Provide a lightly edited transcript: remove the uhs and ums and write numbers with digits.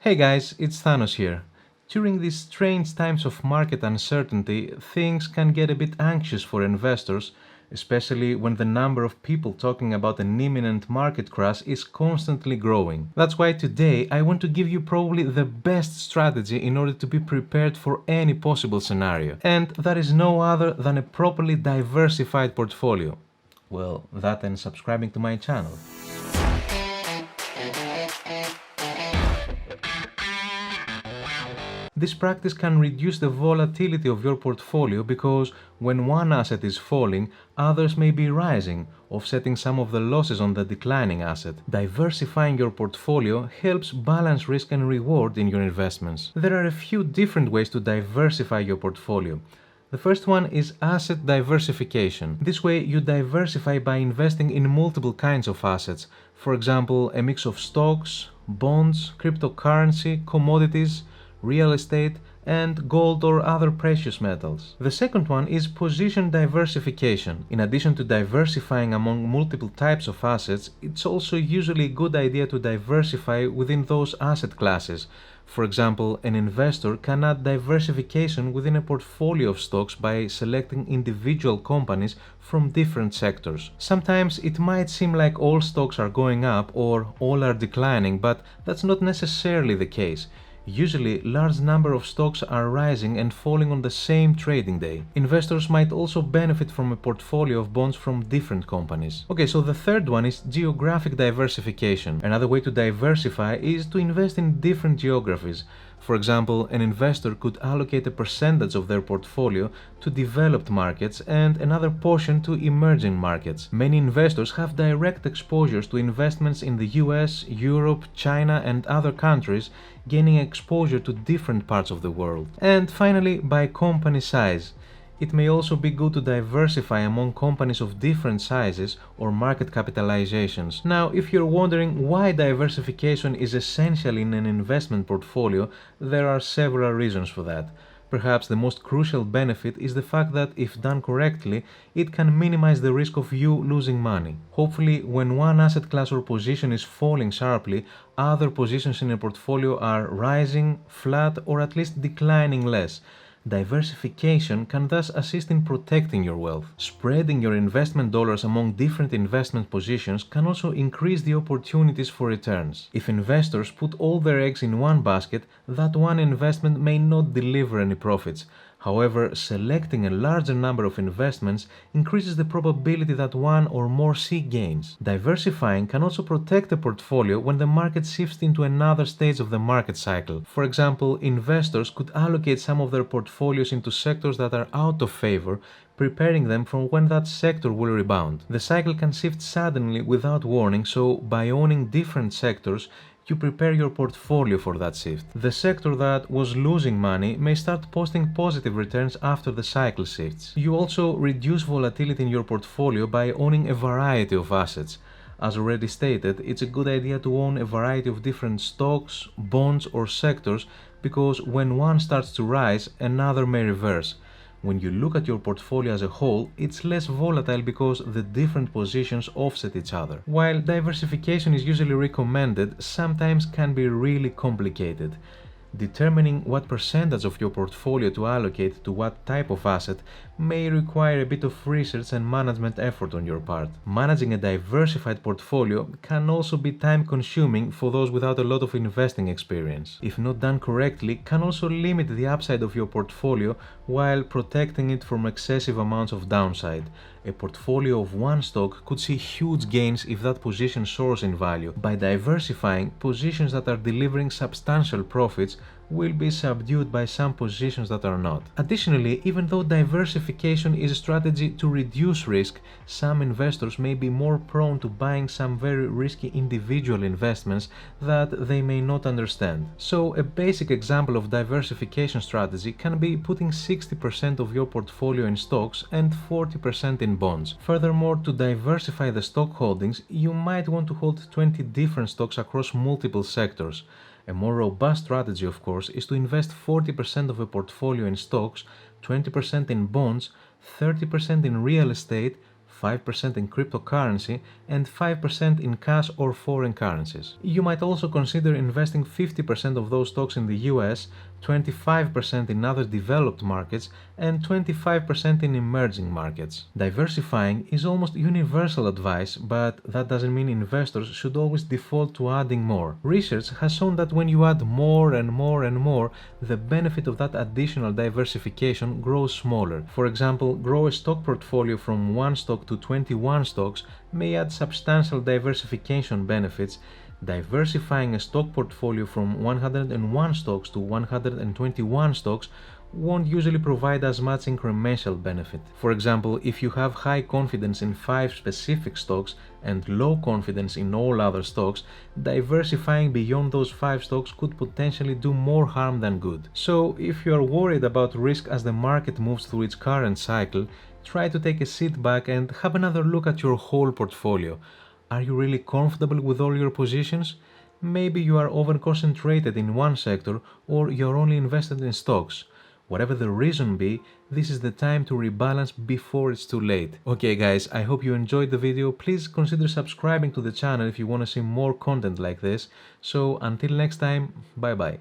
Hey guys, it's Thanos here. During these strange times of market uncertainty, things can get a bit anxious for investors, especially when the number of people talking about an imminent market crash is constantly growing. That's why today I want to give you probably the best strategy in order to be prepared for any possible scenario. And that is no other than a properly diversified portfolio. Well, that and subscribing to my channel. This practice can reduce the volatility of your portfolio because when one asset is falling, others may be rising, offsetting some of the losses on the declining asset. Diversifying your portfolio helps balance risk and reward in your investments. There are a few different ways to diversify your portfolio. The first one is asset diversification. This way you diversify by investing in multiple kinds of assets. For example, a mix of stocks, bonds, cryptocurrency, commodities, real estate, and gold or other precious metals. The second one is position diversification. In addition to diversifying among multiple types of assets, it's also usually a good idea to diversify within those asset classes. For example, an investor can add diversification within a portfolio of stocks by selecting individual companies from different sectors. Sometimes it might seem like all stocks are going up or all are declining, but that's not necessarily the case. Usually, large number of stocks are rising and falling on the same trading day. Investors might also benefit from a portfolio of bonds from different companies. Okay, so the third one is geographic diversification. Another way to diversify is to invest in different geographies. For example, an investor could allocate a percentage of their portfolio to developed markets and another portion to emerging markets. Many investors have direct exposures to investments in the US, Europe, China, and other countries, gaining exposure to different parts of the world. And finally, by company size. It may also be good to diversify among companies of different sizes or market capitalizations. Now, if you're wondering why diversification is essential in an investment portfolio, there are several reasons for that. Perhaps the most crucial benefit is the fact that, if done correctly, it can minimize the risk of you losing money. Hopefully, when one asset class or position is falling sharply, other positions in a portfolio are rising, flat, or at least declining less. Diversification can thus assist in protecting your wealth. Spreading your investment dollars among different investment positions can also increase the opportunities for returns. If investors put all their eggs in one basket, that one investment may not deliver any profits. However, selecting a larger number of investments increases the probability that one or more see gains. Diversifying can also protect a portfolio when the market shifts into another stage of the market cycle. For example, investors could allocate some of their portfolios into sectors that are out of favor, preparing them for when that sector will rebound. The cycle can shift suddenly without warning, so by owning different sectors, you prepare your portfolio for that shift. The sector that was losing money may start posting positive returns after the cycle shifts. You also reduce volatility in your portfolio by owning a variety of assets. As already stated, it's a good idea to own a variety of different stocks, bonds, or sectors because when one starts to rise, another may reverse. When you look at your portfolio as a whole, it's less volatile because the different positions offset each other. While diversification is usually recommended, sometimes can be really complicated. Determining what percentage of your portfolio to allocate to what type of asset may require a bit of research and management effort on your part. Managing a diversified portfolio can also be time-consuming for those without a lot of investing experience. If not done correctly, can also limit the upside of your portfolio while protecting it from excessive amounts of downside. A portfolio of one stock could see huge gains if that position soars in value. By diversifying, positions that are delivering substantial profits will be subdued by some positions that are not. Additionally, even though diversification is a strategy to reduce risk, some investors may be more prone to buying some very risky individual investments that they may not understand. So, a basic example of diversification strategy can be putting 60% of your portfolio in stocks and 40% in bonds. Furthermore, to diversify the stock holdings, you might want to hold 20 different stocks across multiple sectors. A more robust strategy, of course, is to invest 40% of a portfolio in stocks, 20% in bonds, 30% in real estate, 5% in cryptocurrency, and 5% in cash or foreign currencies. You might also consider investing 50% of those stocks in the US, 25% in other developed markets, and 25% in emerging markets. Diversifying is almost universal advice, but that doesn't mean investors should always default to adding more. Research has shown that when you add more and more and more, the benefit of that additional diversification grows smaller. For example, grow a stock portfolio from 1 stock to 21 stocks may add substantial diversification benefits. Diversifying a stock portfolio from 101 stocks to 121 stocks won't usually provide as much incremental benefit. For example, if you have high confidence in 5 specific stocks and low confidence in all other stocks, diversifying beyond those 5 stocks could potentially do more harm than good. So, if you are worried about risk as the market moves through its current cycle, try to take a sit back and have another look at your whole portfolio. Are you really comfortable with all your positions? Maybe you are over-concentrated in one sector, or you're only invested in stocks. Whatever the reason be, this is the time to rebalance before it's too late. Okay guys, I hope you enjoyed the video. Please consider subscribing to the channel if you want to see more content like this. So until next time, bye bye.